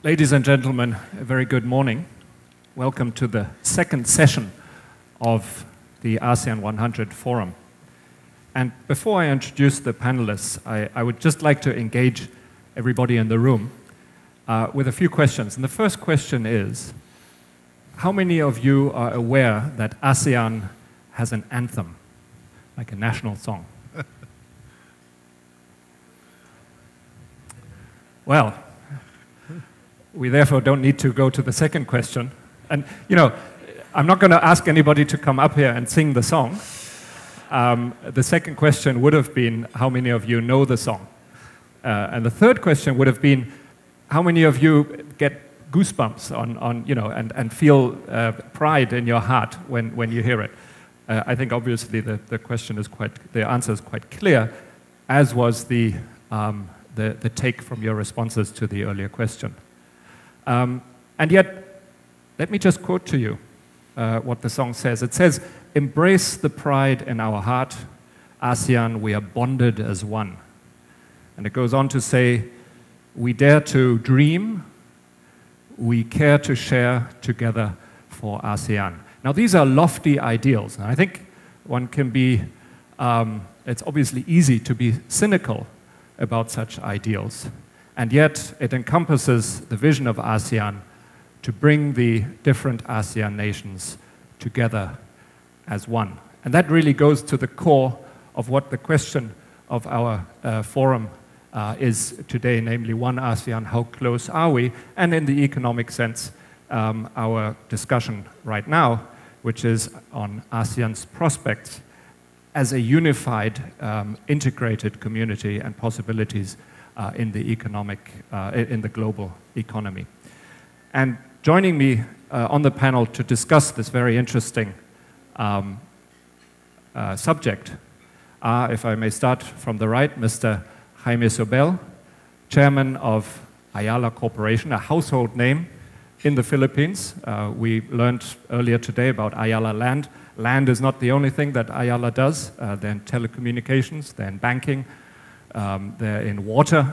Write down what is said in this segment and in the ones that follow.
Ladies and gentlemen, a very good morning. Welcome to the second session of the ASEAN 100 Forum. And before I introduce the panelists, I would just like to engage everybody in the room with a few questions. And the first question is, how many of you are aware that ASEAN has an anthem, like a national song? Well, we therefore don't need to go to the second question. And, you know, I'm not going to ask anybody to come up here and sing the song. The second question would have been, how many of you know the song? And the third question would have been, how many of you get goosebumps and feel pride in your heart when you hear it? I think obviously the answer is quite clear, as was the take from your responses to the earlier question. And yet, let me just quote to you what the song says. It says, "Embrace the pride in our heart, ASEAN, we are bonded as one." And it goes on to say, "We dare to dream, we care to share together for ASEAN." Now, these are lofty ideals, and I think one can be, it's obviously easy to be cynical about such ideals. And yet, it encompasses the vision of ASEAN to bring the different ASEAN nations together as one. And that really goes to the core of what the question of our forum is today, namely One ASEAN, how close are we? And in the economic sense, our discussion right now, which is on ASEAN's prospects as a unified, integrated community and possibilities in the global economy. And joining me on the panel to discuss this very interesting subject are, if I may start from the right, Mr. Jaime Zobel, chairman of Ayala Corporation, a household name in the Philippines. We learned earlier today about Ayala Land. Land is not the only thing that Ayala does. They're in telecommunications, they're in banking, they're in water,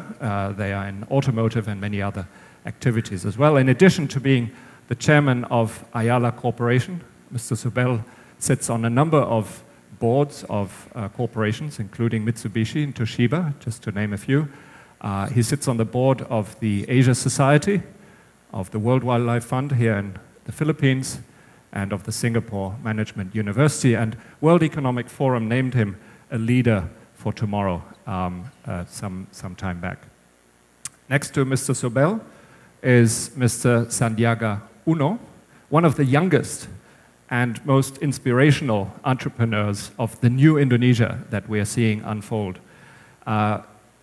they are in automotive and many other activities as well. In addition to being the chairman of Ayala Corporation, Mr. Zobel sits on a number of boards of corporations, including Mitsubishi and Toshiba, just to name a few. He sits on the board of the Asia Society, of the World Wildlife Fund here in the Philippines, and of the Singapore Management University. And World Economic Forum named him a leader for tomorrow some time back. Next to Mr. Zobel is Mr. Sandiaga Uno, one of the youngest and most inspirational entrepreneurs of the new Indonesia that we are seeing unfold.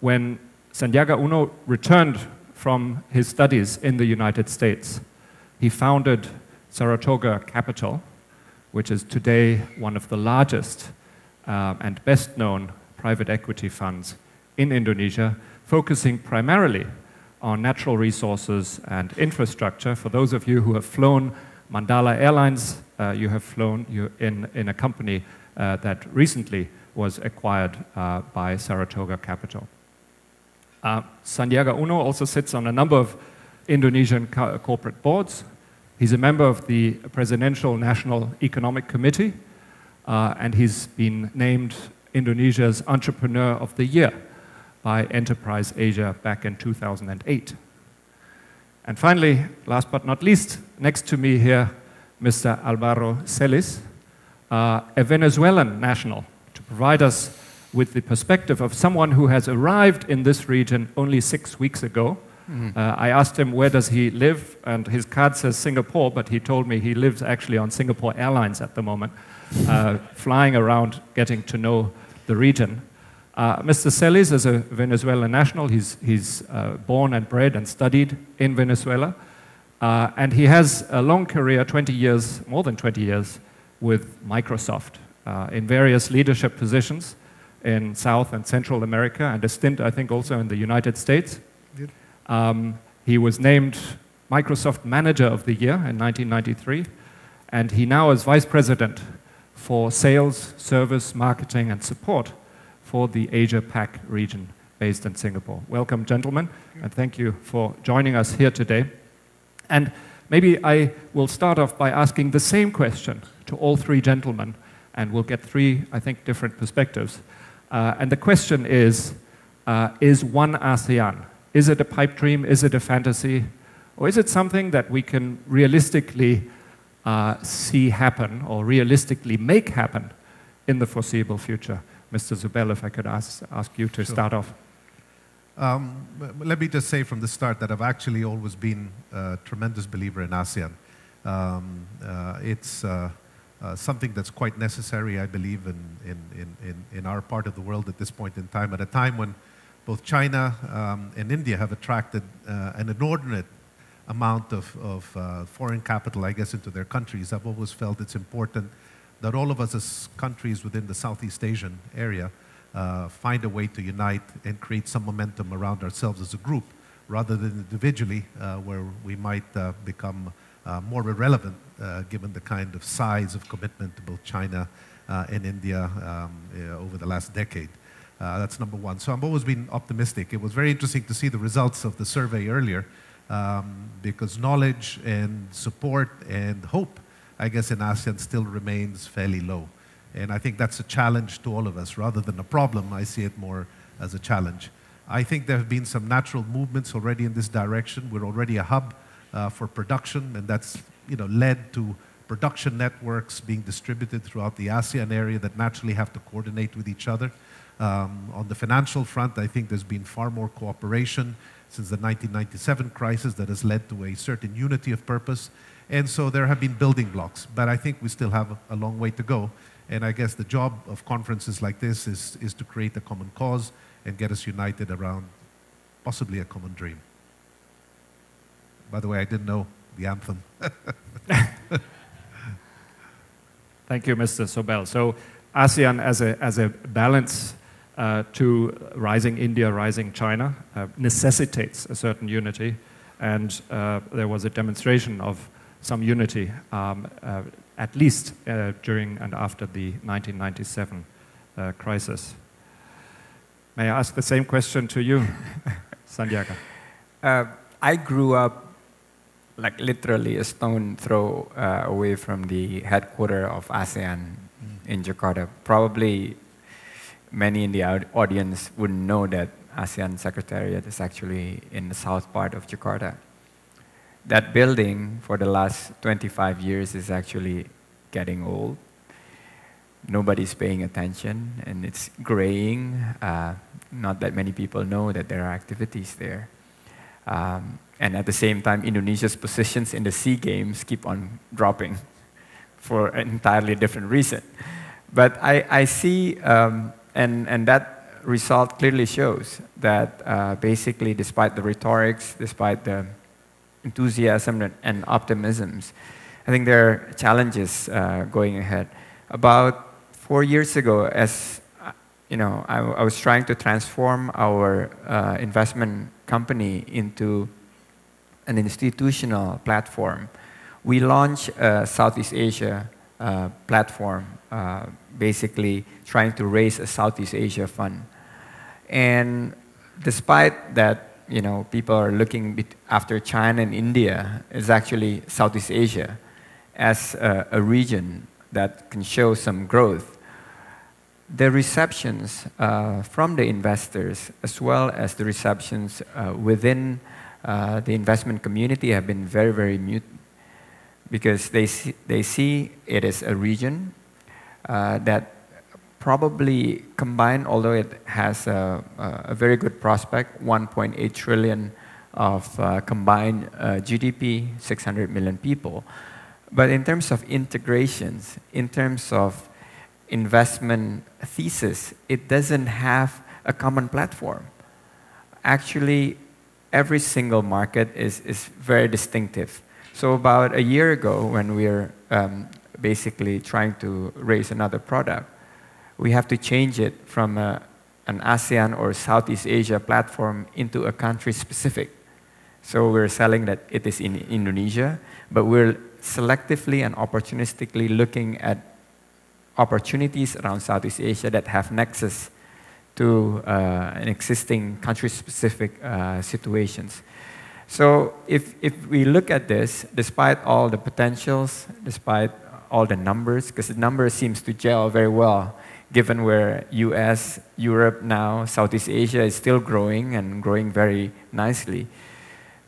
When Sandiaga Uno returned from his studies in the United States, he founded Saratoga Capital, which is today one of the largest and best-known private equity funds in Indonesia, focusing primarily on natural resources and infrastructure. For those of you who have flown Mandala Airlines, you have flown in a company that recently was acquired by Saratoga Capital. Sandiaga Uno also sits on a number of Indonesian corporate boards. He's a member of the Presidential National Economic Committee, and he's been named Indonesia's Entrepreneur of the Year by Enterprise Asia back in 2008. And finally, last but not least, next to me here, Mr. Alvaro Celis, a Venezuelan national, to provide us with the perspective of someone who has arrived in this region only 6 weeks ago. I asked him where does he live, and his card says Singapore, but he told me he lives actually on Singapore Airlines at the moment, flying around, getting to know the region. Mr. Celis is a Venezuelan national. He's born and bred and studied in Venezuela, and he has a long career, 20 years, more than 20 years, with Microsoft in various leadership positions in South and Central America, and a stint, I think, also in the United States. He was named Microsoft Manager of the Year in 1993, and he now is Vice President for Sales, Service, Marketing, and Support for the Asia-Pac region based in Singapore. Welcome, gentlemen, and thank you for joining us here today. And maybe I will start off by asking the same question to all three gentlemen, and we'll get three, I think, different perspectives. And the question is One ASEAN? Is it a pipe dream? Is it a fantasy? Or is it something that we can realistically see happen or realistically make happen in the foreseeable future? Mr. Zobel, if I could ask you to start off. Let me just say from the start that I've actually always been a tremendous believer in ASEAN. It's something that's quite necessary, I believe, in our part of the world at this point in time, at a time when both China and India have attracted an inordinate amount of foreign capital, I guess, into their countries. I've always felt it's important that all of us as countries within the Southeast Asian area find a way to unite and create some momentum around ourselves as a group, rather than individually, where we might become more irrelevant given the kind of size of commitment to both China and India over the last decade. That's number one. So I've always been optimistic. It was very interesting to see the results of the survey earlier, because knowledge and support and hope, I guess, in ASEAN still remains fairly low. And I think that's a challenge to all of us. Rather than a problem, I see it more as a challenge. I think there have been some natural movements already in this direction. We're already a hub for production, and that's led to production networks being distributed throughout the ASEAN area that naturally have to coordinate with each other. On the financial front, I think there's been far more cooperation since the 1997 crisis that has led to a certain unity of purpose. And so there have been building blocks, but I think we still have a long way to go. And I guess the job of conferences like this is to create a common cause and get us united around possibly a common dream. By the way, I didn't know the anthem. Thank you, Mr. Zobel. So ASEAN as a balance to rising India, rising China, necessitates a certain unity. And there was a demonstration of some unity, at least during and after the 1997 crisis. May I ask the same question to you, Sandiaga? I grew up like literally a stone throw away from the headquarters of ASEAN in Jakarta. Probably many in the audience wouldn't know that ASEAN Secretariat is actually in the south part of Jakarta. That building for the last 25 years is actually getting old. Nobody's paying attention, and it's graying. Not that many people know that there are activities there. And at the same time, Indonesia's positions in the SEA Games keep on dropping for an entirely different reason. But I see, and that result clearly shows that basically, despite the rhetorics, despite the enthusiasm and optimisms, I think there are challenges going ahead. About 4 years ago, as I was trying to transform our investment company into an institutional platform. We launched a Southeast Asia platform, basically trying to raise a Southeast Asia fund. And despite that, people are looking after China and India, it's actually Southeast Asia as a region that can show some growth. The receptions from the investors, as well as the receptions within the investment community, have been very, very muted, because they see it as a region that probably combined, although it has a very good prospect, 1.8 trillion of combined GDP, 600 million people. But in terms of integrations, in terms of investment thesis, it doesn't have a common platform. Actually, every single market is very distinctive. So about a year ago, when we were basically trying to raise another product, we have to change it from an ASEAN or Southeast Asia platform into a country-specific. So we're selling that it is in Indonesia, but we're selectively and opportunistically looking at opportunities around Southeast Asia that have nexus to an existing country-specific situations. So if we look at this, despite all the potentials, despite all the numbers, because the numbers seems to gel very well, given where US, Europe now, Southeast Asia is still growing and growing very nicely.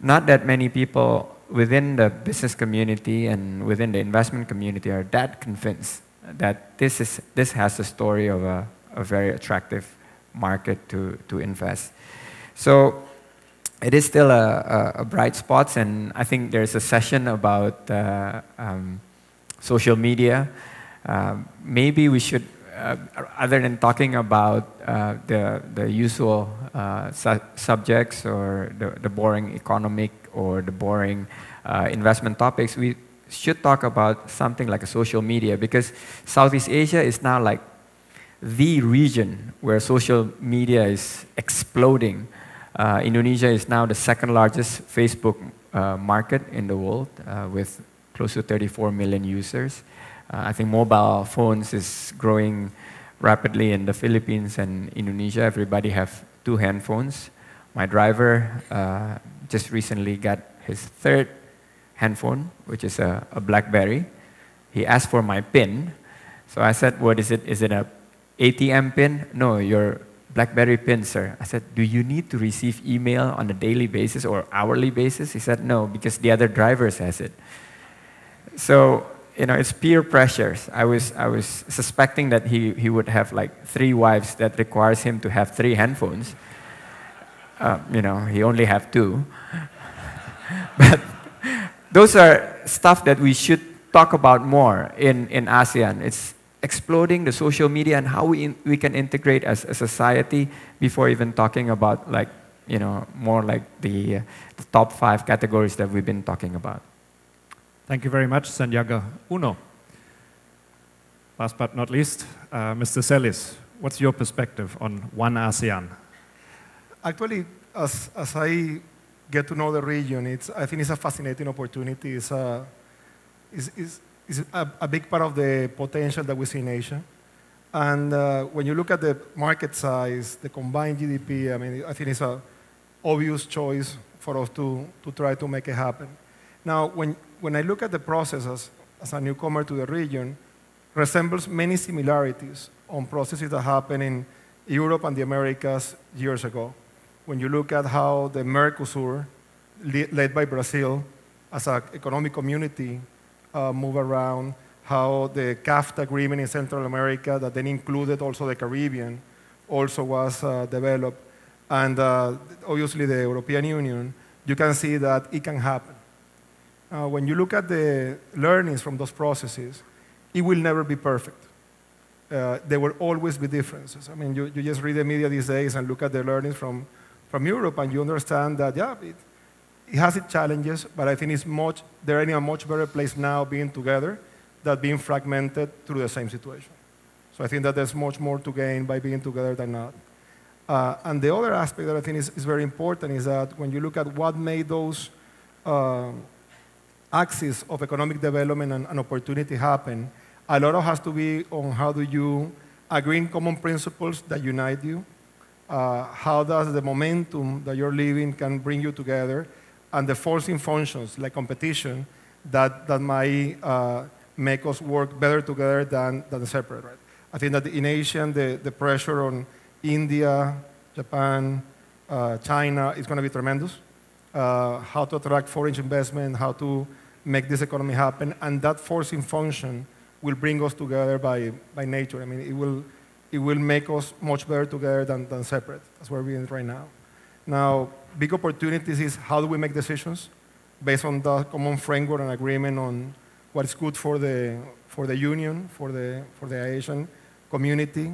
Not that many people within the business community and within the investment community are that convinced that this has a story of a very attractive market to invest. So it is still a bright spot, and I think there's a session about social media. Maybe we should, other than talking about the usual subjects or the boring economic or the boring investment topics, we should talk about something like a social media, because Southeast Asia is now like the region where social media is exploding. Indonesia is now the second largest Facebook market in the world with close to 34 million users. I think mobile phones is growing rapidly in the Philippines and Indonesia. Everybody have 2 handphones. My driver just recently got his 3rd handphone, which is a BlackBerry. He asked for my PIN. So I said, what is it? Is it a ATM PIN? No, your BlackBerry PIN, sir. I said, do you need to receive email on a daily basis or hourly basis? He said, no, because the other drivers has it. So, you know, it's peer pressures. I was suspecting that he would have like 3 wives that requires him to have 3 handphones. You know, he only have 2. But those are stuff that we should talk about more in ASEAN. It's exploding the social media and how we can integrate as a society before even talking about, like, you know, more like the top 5 categories that we've been talking about. Thank you very much, Sandiaga. Uno. Last but not least, Mr. Celis, what's your perspective on One ASEAN? Actually, as I get to know the region, I think it's a fascinating opportunity. It's a big part of the potential that we see in Asia. And when you look at the market size, the combined GDP, I mean, I think it's an obvious choice for us to try to make it happen. Now, when I look at the process as a newcomer to the region, resembles many similarities on processes that happened in Europe and the Americas years ago. When you look at how the Mercosur, led by Brazil, as an economic community, move around, how the CAFTA agreement in Central America, that then included also the Caribbean, also was developed, and obviously the European Union, you can see that it can happen. When you look at the learnings from those processes, it will never be perfect. There will always be differences. I mean, you just read the media these days and look at the learnings from Europe, and you understand that, yeah, it has its challenges, but I think they're in a much better place now being together than being fragmented through the same situation. So I think that there's much more to gain by being together than not. And the other aspect that I think is very important is that when you look at what made those axis of economic development and opportunity happen, a lot of has to be on how do you agree in common principles that unite you, how does the momentum that you're living can bring you together, and the forcing functions like competition that might make us work better together than separate. Right? I think that in Asia, the pressure on India, Japan, China is going to be tremendous. How to attract foreign investment, how to make this economy happen, and that forcing function will bring us together by nature. I mean, it will make us much better together than separate. That's where we're in right now. Now, big opportunities is how do we make decisions based on the common framework and agreement on what is good for the union, for the Asian community.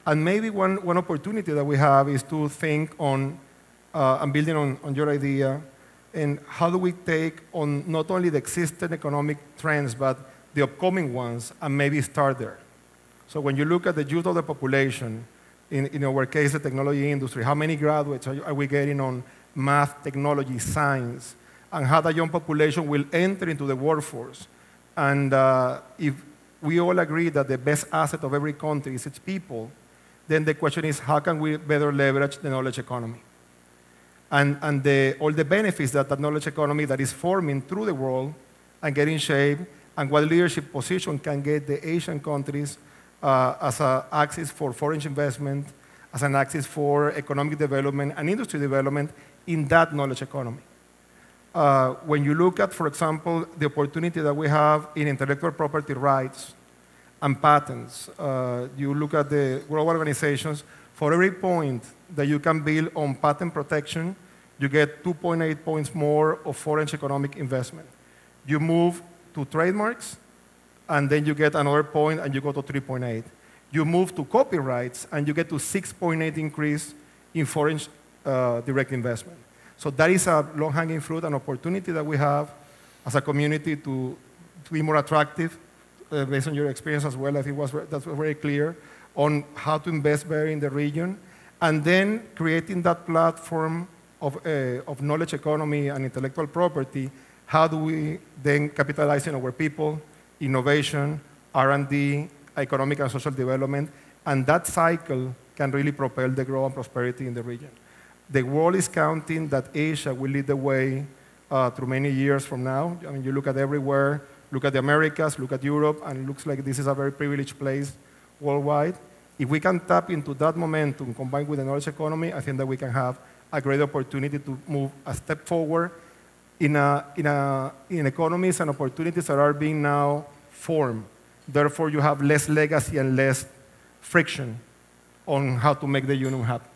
And maybe one opportunity that we have is to think on, and building on your idea, and how do we take on not only the existing economic trends, but the upcoming ones, and maybe start there. So when you look at the youth of the population, in our case, the technology industry, how many graduates are we getting on math, technology, science, and how the young population will enter into the workforce. And if we all agree that the best asset of every country is its people, then the question is how can we better leverage the knowledge economy? and all the benefits that that knowledge economy that is forming through the world and getting shape, and what leadership position can get the Asian countries as an axis for foreign investment, as an axis for economic development and industry development in that knowledge economy. When you look at, for example, the opportunity that we have in intellectual property rights and patents, you look at the global organizations, for every point that you can build on patent protection, you get 2.8 points more of foreign economic investment. You move to trademarks, and then you get another point, and you go to 3.8. You move to copyrights, and you get to 6.8 increase in foreign direct investment. So that is a low-hanging fruit, an opportunity that we have as a community to be more attractive, based on your experience as well. I think that's very clear on how to invest better in the region, and then creating that platform of knowledge economy and intellectual property. How do we then capitalize on our people, innovation, R&D, economic and social development, and that cycle can really propel the growth and prosperity in the region. The world is counting that Asia will lead the way through many years from now. I mean, you look at everywhere, look at the Americas, look at Europe, and it looks like this is a very privileged place worldwide. If we can tap into that momentum combined with the knowledge economy, I think that we can have a great opportunity to move a step forward in economies and opportunities that are being now formed. Therefore, you have less legacy and less friction on how to make the union happen.